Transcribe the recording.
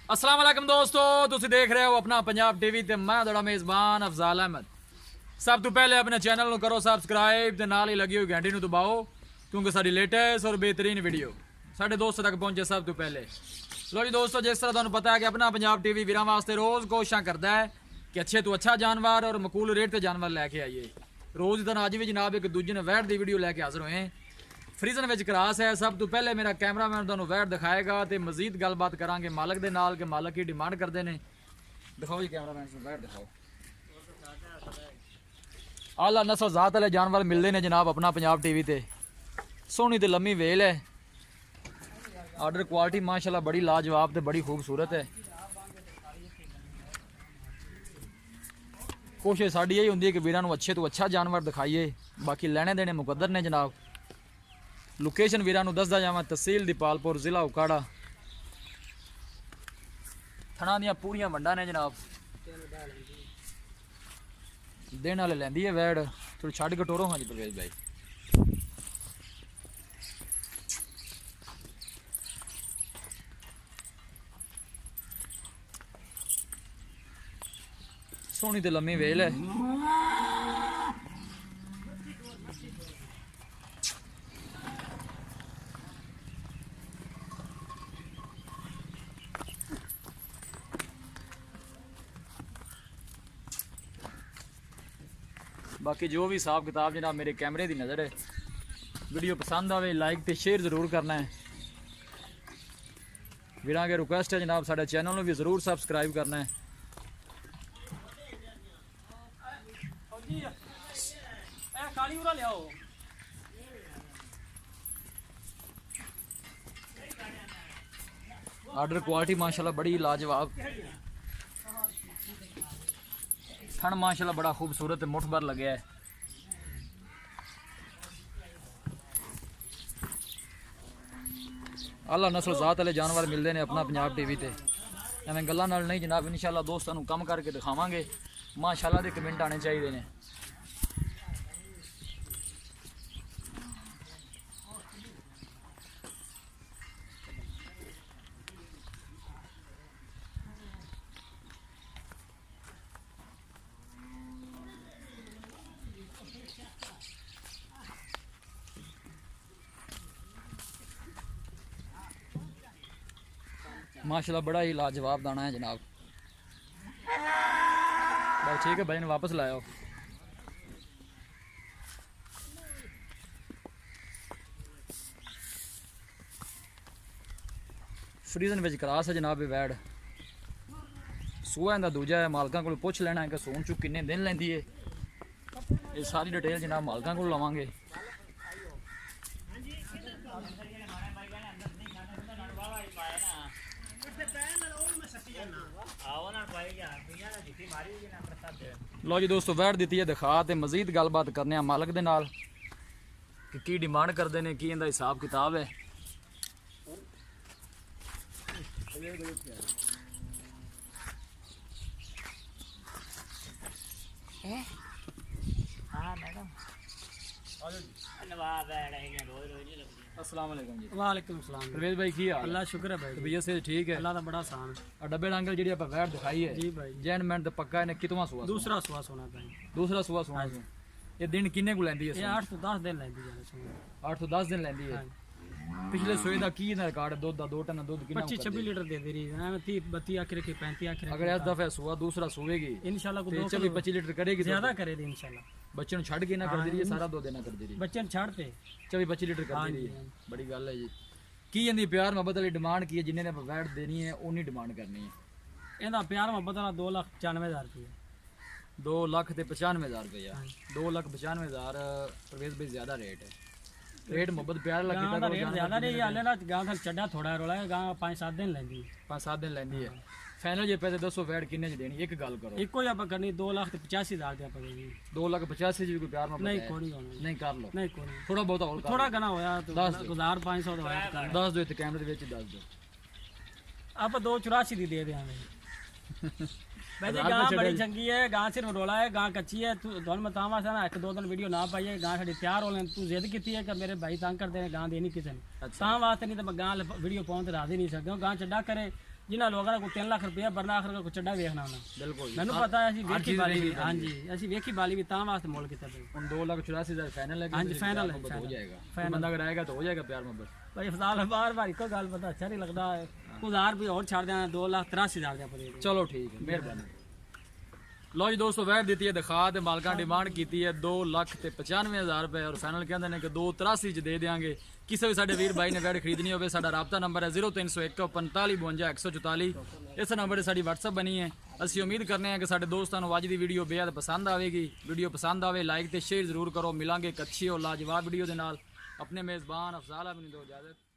अस्सलाम वालेकुम दोस्तों, तुसी देख रहे हो अपना पंजाब टीवी ते मैं तुहाडा मेज़बान अफजाल अहमद। सब तो पहले अपने चैनल को करो सब्सक्राइब ते नाल ही लगी हुई घंटी दबाओ क्योंकि साडी लेटेस्ट और बेहतरीन वीडियो साडे दोस्तों तक पहुंचे सब तो पहले। लो जी दोस्तों, जिस तरह तुहानू पता है कि अपना पंजाब टीवी वीरां वास्ते रोज़ कोशिशां करता है कि अच्छे तो अच्छा जानवर और मकूल रेट ते जानवर लैके आइए। रोज़ दिन अज भी जनाब एक दूजे ने वैट की वीडियो लैके हाजिर होए। फ्रीजन विच क्रास है। सब तो पहले मेरा कैमरामैन तुहानू वैट दिखाएगा तो मजीद गलबात करांगे मालक दे नाल कि मालक की डिमांड करते हैं। दिखाओ जी कैमरामैन से वैट दिखाओ। आला नस्ल जात वाले जानवर मिलते हैं जनाब अपना पंजाब टीवी ते। सोहनी तो लम्मी वेल है। आर्डर क्वालिटी माशाल्लाह बड़ी लाजवाब ते बड़ी खूबसूरत है। कोशिश साड़ी यही होंगी कि वीरां नू अच्छे तो अच्छा जानवर दिखाइए। बाकी लेने देने मुकद्दर ने जनाब। लोकेशन वीरां नू दसदा जावां, तहसील दीपालपुर, जिला उकाड़ा। थणा दियां पूरियां वंडा ने जनाब। दिन वाले लैंदी है वैड़। थोड़ी छड्ड के टोरो हाँ जी परवेज भाई। सोहनी ते लम्मी वेल है। बाकी जो भी हिसाब किताब जनाब मेरे कैमरे की नज़र है। वीडियो पसंद आवे लाइक तो शेयर ज़रूर करना है। वीरां अगे रिक्वेस्ट है जनाब साडे चैनल भी ज़रूर सब्सक्राइब करना है। आर्डर क्वालिटी माशाल्लाह बड़ी लाजवाब। थन माशाल्लाह बड़ा खूबसूरत मुठ भर लगे है। आला नस्ल जात वाले जानवर मिलते हैं अपना पंजाब टीवी ते। एवं गल्लां नाल नहीं जनाब, इंशाल्लाह दोस्तों कम करके दिखावांगे। माशाल्लाह दे कमेंट आने चाहिए ने। माशाल्लाह बड़ा ही लाजवाब दाना है जनाब। बस ठीक है भाई ने वापस लाया। फ्रीजन विच क्रास है जनाब। वैड सूआ इंदा दूजा है। मालकां को पुछ लेना है कि सून चू किन्ने दिन लैंदी है। ये सारी डिटेल जनाब मालकां को लवांगे। लो जी दोस्तों, वैट दी है दिखा तो मजीद गलबात करने मालक दे नाल कि की डिमांड करते हैं, की इनका हिसाब किताब है। अस्सलाम वालेकुम जी। वालेकुम सलाम। परवेज भाई की हाल? अल्लाह शुक्र है भाई। तबीयत से ठीक है? अल्लाह का बड़ा आसान है। और डब्बे डांगल जी आप वैट दिखाई है जी भाई। जैन मैंट तो पक्का है कितवा सुआ? दूसरा सुहा सोना भाई। दूसरा सुआ सोना। ये दिन किन्ने को लैंदी है? ये 8 तो 10 दिन लेंदी जाने सोना। 8 तो 10 दिन लैंदी है। पिछले सोए का की रिकॉर्ड है? दुध का 2 टन दुध कितना? 25-26 लीटर दे दे रही है। 30-32 आखिर की 35 आखिर। अगर इस दफे सुआ दूसरा सुवेगी इंशाल्लाह को 24-25 लीटर करेगी। ज्यादा करे दी इंशाल्लाह। बच्चे छड़ के ना कर दे रही है, सारा 2 देना कर दे रही है। बच्चे छाड़ते 24-25 लीटर कर दे रही है। बड़ी गल है जी। की इनकी प्यार मोहब्बत वाली डिमांड की है? जिन्हें वैट देनी है उन्नी डिमांड करनी है। इनका प्यार मोहब्बत वाला 2,95,000 रुपया। 2,95,000 रुपया। 2,95,000 परवेज भाई ज्यादा रेट है। रेट मोहब्बत प्यार लगी गांव का रेट ज्यादा नहीं हाले ना। गांव का चड्डा थोड़ा रोला है। गांव 5-7 दिन लेंदी है। 5-7 दिन लैंदी है। फाइनल जे पैसे दसो वैट किन्ने च देनी? एक गल करो। इको ही आप करनी 2,85,000 दी पड़ेगी। 2,85,000 जी कोई प्यार मोहब्बत नहीं है? कोई नहीं होना। नहीं कर लो। नहीं कोई नहीं। थोड़ा बहुत और कर थोड़ा गना होया तो दस दो। 1,500 होया तो कर। दस दो इतने कैमरे ਦੇ ਵਿੱਚ ਦੱਸ ਦਿਓ। आप 2,84 दी दे देंगे। वैसे गां बड़ी चंगी है। गां सिर्फ रोला है। गां कच्ची है। तू दोन मतावा से ना 1-2 दिन वीडियो ना पाइए। गां साडी तैयार हो लें। तू जिद की है कि मेरे भाई तंग कर देने गां देनी किसी ने। तां वास्ते नहीं तो मैं गां वीडियो पाउं ते राजी नहीं सकदा। गां चड्डा करे ਜਿਨ੍ਹਾਂ ਲੋਕਾਂ ਨੇ ਕੋਈ 3 ਲੱਖ ਰੁਪਇਆ ਭਰਨਾ ਆਖਰ ਕੋਈ ਚੱਡਾ ਵੇਖਣਾ ਉਹਨਾਂ ਬਿਲਕੁਲ ਮੈਨੂੰ ਪਤਾ ਹੈ ਅਸੀਂ ਵੇਖੀ ਬਾਲੀ ਵੀ ਹਾਂਜੀ ਅਸੀਂ ਵੇਖੀ ਬਾਲੀ ਵੀ ਤਾਂ ਵਾਸਤੇ ਮੁੱਲ ਕੀਤਾ ਭਾਈ ਹੁਣ 2,84,000 ਫਾਈਨਲ ਹੈ ਹਾਂਜੀ ਫਾਈਨਲ ਹੋ ਜਾਏਗਾ final। ਬੰਦਾ ਅਗਰ ਆਏਗਾ ਤਾਂ ਹੋ ਜਾਏਗਾ ਪਿਆਰ ਮੁਹੱਬਤ ਭਾਈ ਫਜ਼ਾਲ ਬਾਰ ਬਾਰ ਇੱਕੋ ਗੱਲ ਪਤਾ ਅੱਛਾ ਨਹੀਂ ਲੱਗਦਾ 1000 ਰੁਪਏ ਹੋਰ ਛੱਡ ਦੇਣਾ 2,83,000 ਦੇ ਪਰੇ ਚਲੋ ਠੀਕ ਹੈ ਮਿਹਰਬਾਨੀ ਲੋ ਜੀ ਦੋਸਤੋ ਵੈਟ ਦਿੱਤੀ ਹੈ ਦਿਖਾ ਤੇ ਮਾਲਕਾਂ ਡਿਮਾਂਡ ਕੀਤੀ ਹੈ 2,95,000 ਰੁਪਏ ਔਰ ਫਾਈਨਲ ਕਹਿੰਦੇ ਨੇ ਕਿ 2,83 ਚ ਦੇ ਦੇਾਂਗੇ ਕਿਸੇ ਵੀ ਸਾਡੇ ਵੀਰ ਭਾਈ ਨੇ ਵੈਟ ਖਰੀਦਣੀ ਹੋਵੇ ਸਾਡਾ ਰਾਬਤਾ ਨੰਬਰ ਹੈ 0301 45 52 144 ਇਸ ਨੰਬਰ ਤੇ ਸਾਡੀ WhatsApp ਬਣੀ ਹੈ ਅਸੀਂ ਉਮੀਦ ਕਰਨੇ ਹਾਂ ਕਿ ਸਾਡੇ ਦੋਸਤਾਂ ਨੂੰ ਅੱਜ ਦੀ ਵੀਡੀਓ ਬੇहद ਪਸੰਦ ਆਵੇਗੀ ਵੀਡੀਓ ਪਸੰਦ ਆਵੇ ਲਾਈਕ ਤੇ ਸ਼ੇਅਰ ਜ਼ਰੂਰ ਕਰੋ ਮਿਲਾਂਗੇ ਇੱਕ ਅੱਛੀ ਔਰ ਲਾਜਵਾਬ ਵੀਡੀਓ ਦੇ ਨਾਲ ਆਪਣੇ ਮੇਜ਼ਬਾਨ ਅਫਜ਼ਾਲ ਅਹਿਮਦ ਨੂੰ ਦਿਓ ਇਜਾਜ਼ਤ